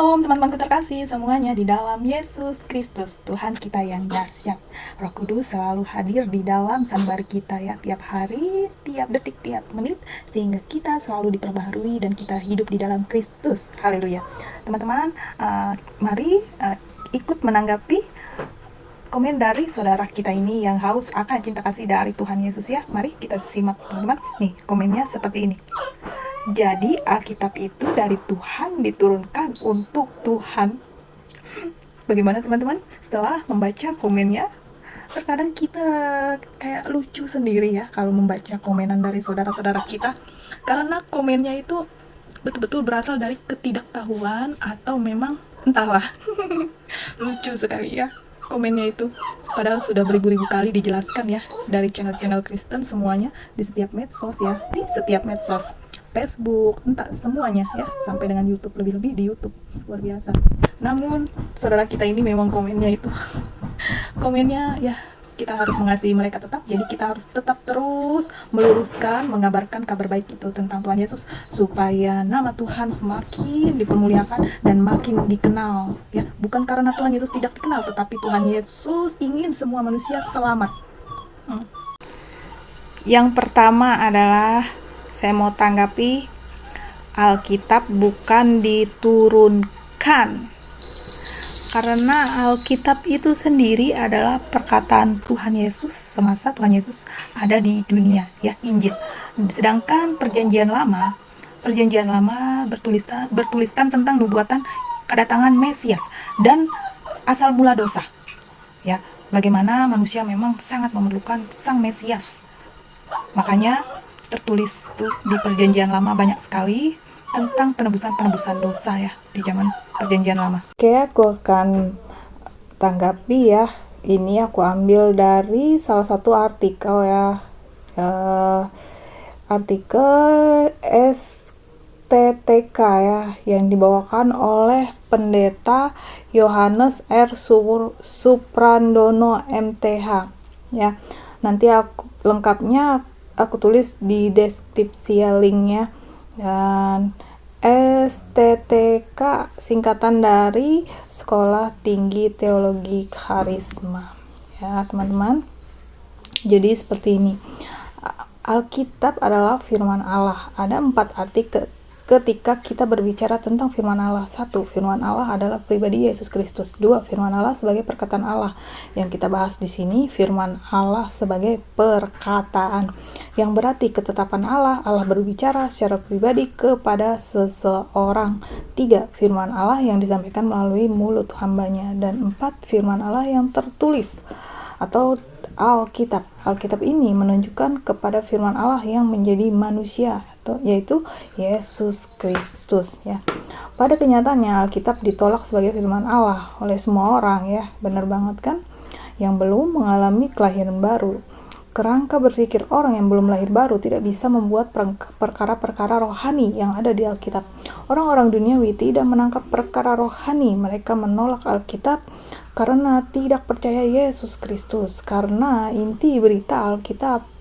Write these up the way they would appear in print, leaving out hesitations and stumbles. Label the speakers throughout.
Speaker 1: Shalom teman-temanku terkasih semuanya di dalam Yesus Kristus, Tuhan kita yang dahsyat. Roh Kudus selalu hadir di dalam sanubari kita ya, tiap hari, tiap detik, tiap menit, sehingga kita selalu diperbaharui dan kita hidup di dalam Kristus. Haleluya. Teman-teman, mari ikut menanggapi komen dari saudara kita ini yang haus akan cinta kasih dari Tuhan Yesus ya. Mari kita simak teman-teman. Nih, komennya seperti ini. Jadi Alkitab itu dari Tuhan diturunkan untuk Tuhan. Bagaimana teman-teman? Setelah membaca komennya, terkadang kita kayak lucu sendiri ya kalau membaca komenan dari saudara-saudara kita. Karena komennya itu betul-betul berasal dari ketidaktahuan atau memang entahlah. Lucu sekali ya komennya itu. Padahal sudah beribu-ribu kali dijelaskan ya dari channel-channel Kristen semuanya, di setiap medsos ya, di setiap medsos. Facebook, entah semuanya ya, sampai dengan YouTube, lebih-lebih di YouTube, luar biasa. Namun saudara kita ini memang komennya itu komennya ya, kita harus mengasihi mereka tetap, jadi kita harus tetap terus meluruskan, mengabarkan kabar baik itu tentang Tuhan Yesus, supaya nama Tuhan semakin dipermuliakan dan makin dikenal ya. Bukan karena Tuhan Yesus tidak dikenal, tetapi Tuhan Yesus ingin semua manusia selamat. Yang pertama adalah saya mau tanggapi, Alkitab bukan diturunkan, karena Alkitab itu sendiri adalah perkataan Tuhan Yesus semasa Tuhan Yesus ada di dunia ya, Injil. Sedangkan perjanjian lama bertuliskan tentang nubuatan kedatangan Mesias dan asal mula dosa ya, bagaimana manusia memang sangat memerlukan sang Mesias. Makanya tertulis tuh di perjanjian lama banyak sekali tentang penebusan dosa ya di zaman perjanjian lama. Oke, aku akan tanggapi ya. Ini aku ambil dari salah satu artikel ya, artikel STTK ya, yang dibawakan oleh Pendeta Yohanes R. Suprandono MTH ya. Nanti aku lengkapnya aku tulis di deskripsi linknya. Dan STTK singkatan dari Sekolah Tinggi Teologi Karisma ya teman-teman. Jadi seperti ini, Alkitab adalah firman Allah. Ada 4 arti ketika kita berbicara tentang firman Allah. 1. Firman Allah adalah pribadi Yesus Kristus. 2. Firman Allah sebagai perkataan Allah. Yang kita bahas di sini, firman Allah sebagai perkataan, yang berarti ketetapan Allah. Allah berbicara secara pribadi kepada seseorang. 3. Firman Allah yang disampaikan melalui mulut hambanya. Dan 4. Firman Allah yang tertulis atau Alkitab. Alkitab ini menunjukkan kepada firman Allah yang menjadi manusia, yaitu Yesus Kristus ya. Pada kenyataannya Alkitab ditolak sebagai firman Allah oleh semua orang ya, benar banget kan? Yang belum mengalami kelahiran baru. Kerangka berpikir orang yang belum lahir baru tidak bisa membuat perkara-perkara rohani yang ada di Alkitab. Orang-orang duniawi tidak menangkap perkara rohani. Mereka menolak Alkitab karena tidak percaya Yesus Kristus. Karena inti berita Alkitab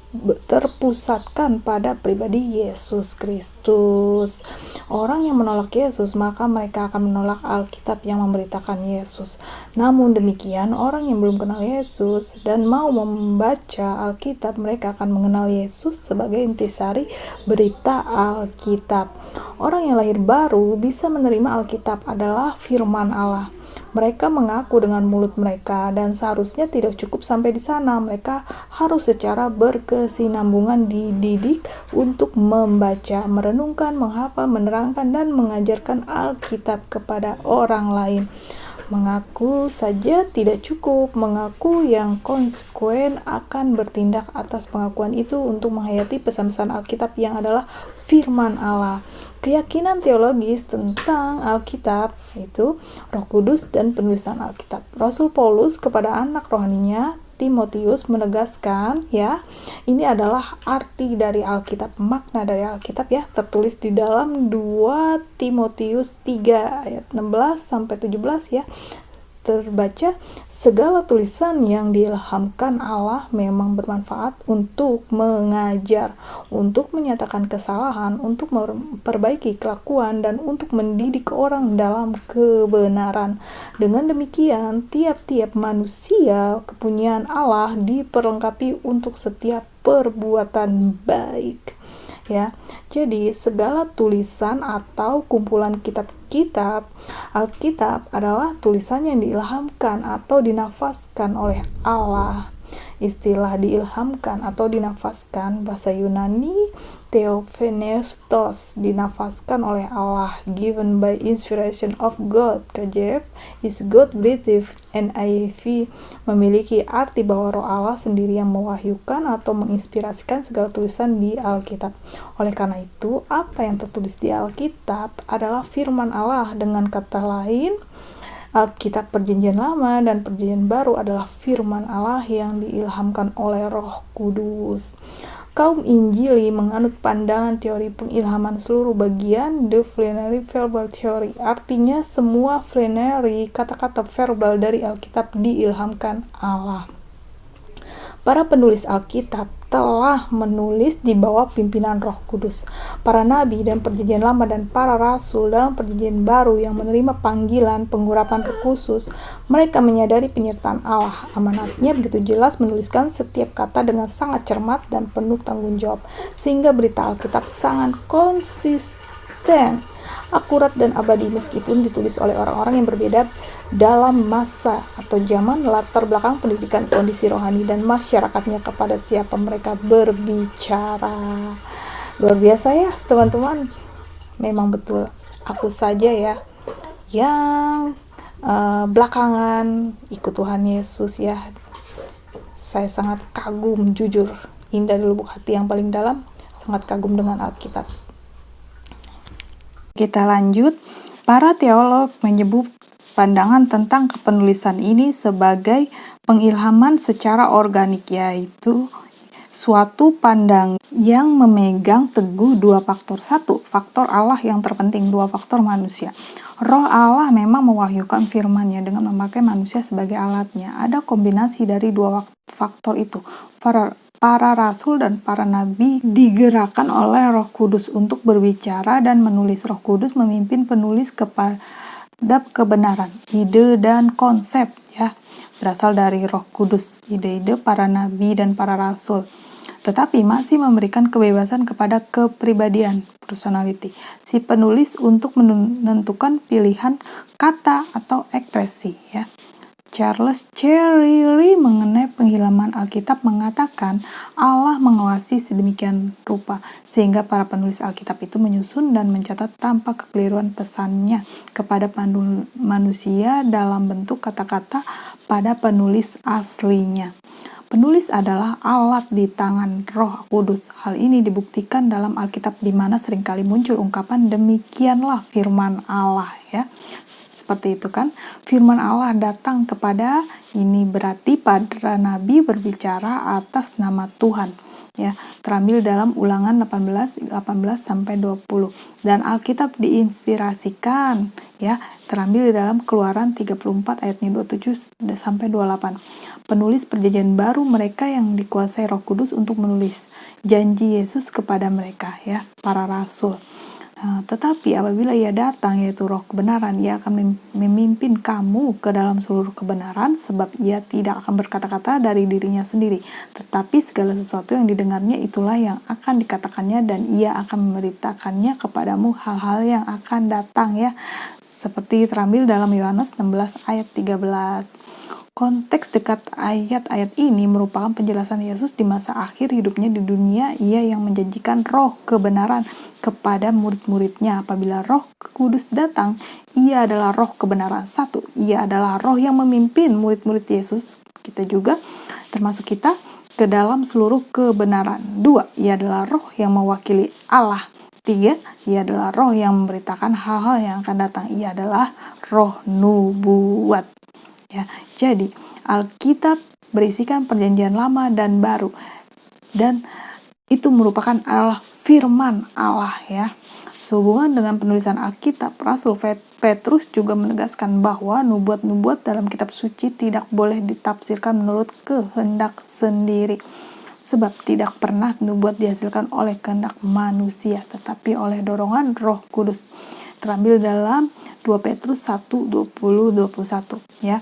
Speaker 1: terpusatkan pada pribadi Yesus Kristus. Orang yang menolak Yesus, maka mereka akan menolak Alkitab yang memberitakan Yesus. Namun demikian, orang yang belum kenal Yesus dan mau membaca Alkitab, mereka akan mengenal Yesus sebagai intisari berita Alkitab. Orang yang lahir baru bisa menerima Alkitab adalah firman Allah. Mereka mengaku dengan mulut mereka, dan seharusnya tidak cukup sampai di sana. Mereka harus secara berkesinambungan dididik untuk membaca, merenungkan, menghafal, menerangkan, dan mengajarkan Alkitab kepada orang lain. Mengaku saja tidak cukup. Mengaku yang konsekuen akan bertindak atas pengakuan itu untuk menghayati pesan-pesan Alkitab yang adalah firman Allah. Keyakinan teologis tentang Alkitab itu Roh Kudus dan penulisan Alkitab. Rasul Paulus kepada anak rohaninya Timotius menegaskan ya, ini adalah arti dari Alkitab, makna dari Alkitab ya, tertulis di dalam 2 Timotius 3 ayat 16 sampai 17 ya. terbaca, segala tulisan yang diilhamkan Allah memang bermanfaat untuk mengajar, untuk menyatakan kesalahan, untuk memperbaiki kelakuan, dan untuk mendidik orang dalam kebenaran. Dengan demikian, tiap-tiap manusia kepunyaan Allah diperlengkapi untuk setiap perbuatan baik. Ya, jadi segala tulisan atau kumpulan kitab-kitab Alkitab adalah tulisan yang diilhamkan atau dinafaskan oleh Allah. Istilah diilhamkan atau dinafaskan bahasa Yunani theopneustos, dinafaskan oleh Allah, given by inspiration of God. KJF is God breathed, NIV memiliki arti bahwa Roh Allah sendiri yang mewahyukan atau menginspirasikan segala tulisan di Alkitab. Oleh karena itu, apa yang tertulis di Alkitab adalah firman Allah. Dengan kata lain, Alkitab Perjanjian Lama dan Perjanjian Baru adalah firman Allah yang diilhamkan oleh Roh Kudus. Kaum Injili menganut pandangan teori pengilhaman seluruh bagian, the plenary verbal theory. Artinya semua plenary kata-kata verbal dari Alkitab diilhamkan Allah. Para penulis Alkitab telah menulis di bawah pimpinan Roh Kudus. Para nabi dan Perjanjian Lama dan para rasul dalam Perjanjian Baru yang menerima panggilan pengurapan Roh khusus, mereka menyadari penyertaan Allah. Amanatnya begitu jelas menuliskan setiap kata dengan sangat cermat dan penuh tanggung jawab, sehingga berita Alkitab sangat konsisten, akurat dan abadi meskipun ditulis oleh orang-orang yang berbeda dalam masa atau zaman, latar belakang pendidikan, kondisi rohani dan masyarakatnya kepada siapa mereka berbicara. Luar biasa ya teman-teman. Memang betul aku saja ya yang belakangan ikut Tuhan Yesus ya. Saya sangat kagum, jujur, indah di lubuk hati yang paling dalam, sangat kagum dengan Alkitab. Kita lanjut. Para teolog menyebut pandangan tentang kepenulisan ini sebagai pengilhaman secara organik, yaitu suatu pandangan yang memegang teguh dua faktor. Satu, faktor Allah yang terpenting. Dua, faktor manusia. Roh Allah memang mewahyukan firman-Nya dengan memakai manusia sebagai alatnya. Ada kombinasi dari dua faktor itu. Para rasul dan para nabi digerakkan oleh Roh Kudus untuk berbicara dan menulis. Roh Kudus memimpin penulis kepada kebenaran. Ide dan konsep ya berasal dari Roh Kudus. Ide-ide para nabi dan para rasul, tetapi masih memberikan kebebasan kepada kepribadian, personality, si penulis untuk menentukan pilihan kata atau ekspresi ya. Charles Cherry mengenai pengilhaman Alkitab mengatakan Allah mengawasi sedemikian rupa sehingga para penulis Alkitab itu menyusun dan mencatat tanpa kekeliruan pesannya kepada manusia dalam bentuk kata-kata pada penulis aslinya. Penulis adalah alat di tangan Roh Kudus. Hal ini dibuktikan dalam Alkitab di mana seringkali muncul ungkapan demikianlah firman Allah ya. Seperti itu kan, firman Allah datang kepada, ini berarti para nabi berbicara atas nama Tuhan ya, terambil dalam Ulangan 18 sampai 20. Dan Alkitab diinspirasikan ya, terambil dalam Keluaran 34 ayatnya 27 sampai 28. Penulis Perjanjian Baru mereka yang dikuasai Roh Kudus untuk menulis janji Yesus kepada mereka ya, para rasul. Tetapi apabila ia datang, yaitu Roh kebenaran, ia akan memimpin kamu ke dalam seluruh kebenaran, sebab ia tidak akan berkata-kata dari dirinya sendiri, tetapi segala sesuatu yang didengarnya itulah yang akan dikatakannya, dan ia akan memberitakannya kepadamu hal-hal yang akan datang ya, seperti terambil dalam Yohanes 16 ayat 13. Konteks dekat ayat-ayat ini merupakan penjelasan Yesus di masa akhir hidupnya di dunia. Ia yang menjanjikan roh kebenaran kepada murid-muridnya. Apabila Roh Kudus datang, ia adalah roh kebenaran. Satu, ia adalah roh yang memimpin murid-murid Yesus, kita juga, termasuk kita, ke dalam seluruh kebenaran. Dua, ia adalah roh yang mewakili Allah. Tiga, ia adalah roh yang memberitakan hal-hal yang akan datang. Ia adalah roh nubuat. Ya, jadi Alkitab berisikan Perjanjian Lama dan Baru, dan itu merupakan adalah firman Allah ya. Sehubungan dengan penulisan Alkitab, Rasul Petrus juga menegaskan bahwa nubuat-nubuat dalam kitab suci tidak boleh ditafsirkan menurut kehendak sendiri. Sebab tidak pernah nubuat dihasilkan oleh kehendak manusia, tetapi oleh dorongan Roh Kudus. Terambil dalam 2 Petrus 1:20-21 ya.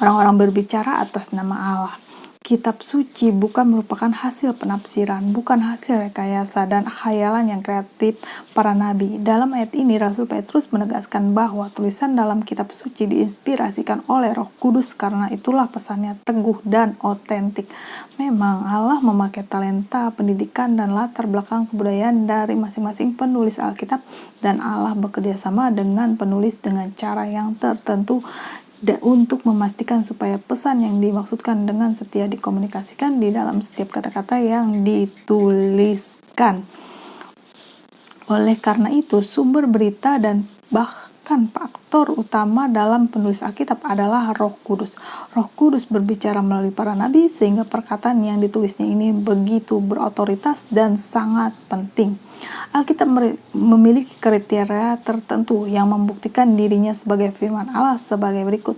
Speaker 1: Orang-orang berbicara atas nama Allah. Kitab suci bukan merupakan hasil penafsiran, bukan hasil rekayasa dan khayalan yang kreatif para nabi. Dalam ayat ini, Rasul Petrus menegaskan bahwa tulisan dalam kitab suci diinspirasikan oleh Roh Kudus, karena itulah pesannya teguh dan otentik. Memang Allah memakai talenta, pendidikan, dan latar belakang kebudayaan dari masing-masing penulis Alkitab, dan Allah bekerja sama dengan penulis dengan cara yang tertentu untuk memastikan supaya pesan yang dimaksudkan dengan setia dikomunikasikan di dalam setiap kata-kata yang dituliskan. Oleh karena itu, sumber berita dan bahkan faktor utama dalam penulis Alkitab adalah Roh Kudus. Roh Kudus berbicara melalui para nabi, sehingga perkataan yang ditulisnya ini begitu berotoritas dan sangat penting. Alkitab memiliki kriteria tertentu yang membuktikan dirinya sebagai firman Allah sebagai berikut.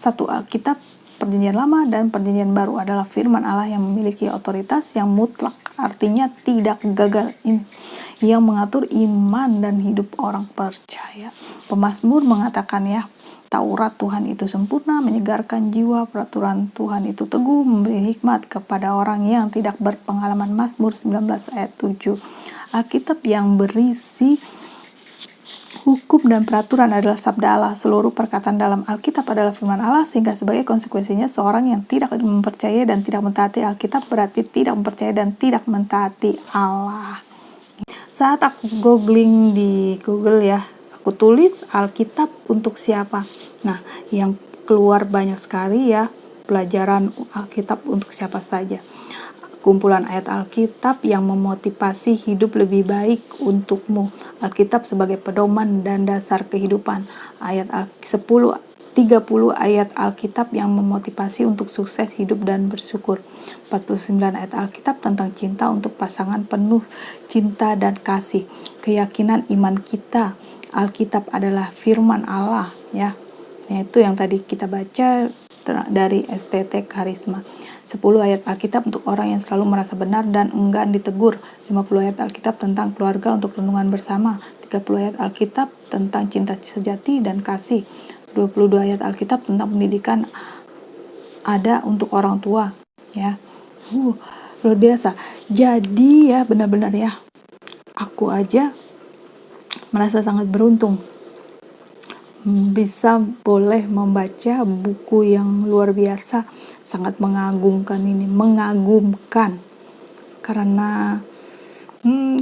Speaker 1: 1. Alkitab Perjanjian Lama dan Perjanjian Baru adalah firman Allah yang memiliki otoritas yang mutlak, artinya tidak gagal, yang mengatur iman dan hidup orang percaya. Pemazmur mengatakan ya, Taurat Tuhan itu sempurna, menyegarkan jiwa, peraturan Tuhan itu teguh, memberi hikmat kepada orang yang tidak berpengalaman. Mazmur 19 ayat 7. Alkitab yang berisi hukum dan peraturan adalah sabda Allah. Seluruh perkataan dalam Alkitab adalah firman Allah, sehingga sebagai konsekuensinya seorang yang tidak mempercayai dan tidak mentaati Alkitab berarti tidak mempercayai dan tidak mentaati Allah. Saat aku googling di Google ya, aku tulis Alkitab untuk siapa. Nah, yang keluar banyak sekali ya, pelajaran Alkitab untuk siapa saja. Kumpulan ayat Alkitab yang memotivasi hidup lebih baik untukmu. Alkitab sebagai pedoman dan dasar kehidupan. Ayat 30 ayat Alkitab yang memotivasi untuk sukses hidup dan bersyukur. 49 ayat Alkitab tentang cinta untuk pasangan penuh cinta dan kasih. Keyakinan iman kita, Alkitab adalah firman Allah ya. Itu yang tadi kita baca dari STT Karisma. 10 ayat Alkitab untuk orang yang selalu merasa benar dan enggan ditegur. 50 ayat Alkitab tentang keluarga untuk renungan bersama. 30 ayat Alkitab tentang cinta sejati dan kasih. 22 ayat Alkitab tentang pendidikan ada untuk orang tua ya. Luar biasa. Jadi ya, benar-benar ya, aku aja merasa sangat beruntung bisa boleh membaca buku yang luar biasa, sangat mengagumkan karena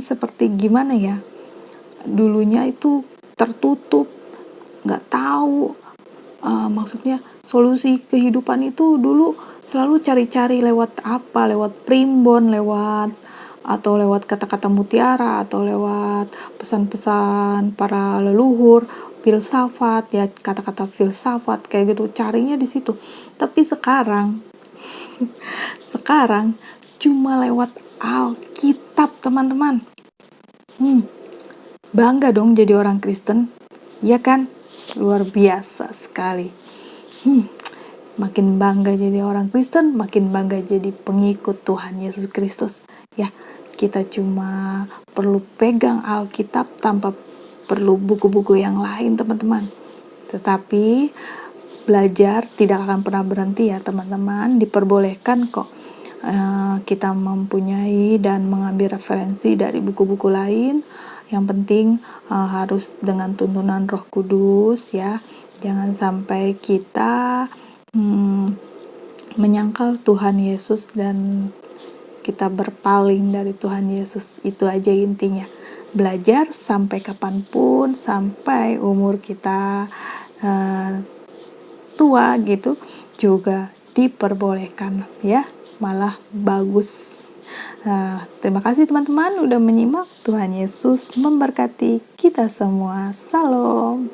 Speaker 1: seperti gimana ya, dulunya itu tertutup, nggak tahu maksudnya solusi kehidupan itu dulu selalu cari-cari lewat primbon, lewat kata-kata mutiara, atau lewat pesan-pesan para leluhur, filsafat ya, kata-kata filsafat kayak gitu, carinya di situ. Tapi sekarang cuma lewat Alkitab, teman-teman. Bangga dong jadi orang Kristen, ya kan? Luar biasa sekali. Makin bangga jadi orang Kristen, makin bangga jadi pengikut Tuhan Yesus Kristus. Ya, kita cuma perlu pegang Alkitab tanpa perlu buku-buku yang lain, teman-teman. Tetapi belajar tidak akan pernah berhenti ya, teman-teman. Diperbolehkan kok kita mempunyai dan mengambil referensi dari buku-buku lain. Yang penting harus dengan tuntunan Roh Kudus ya. Jangan sampai kita menyangkal Tuhan Yesus dan kita berpaling dari Tuhan Yesus. Itu aja intinya. Belajar sampai kapanpun, sampai umur kita tua gitu juga diperbolehkan ya, malah bagus. Terima kasih teman-teman udah menyimak. Tuhan Yesus memberkati kita semua. Salam.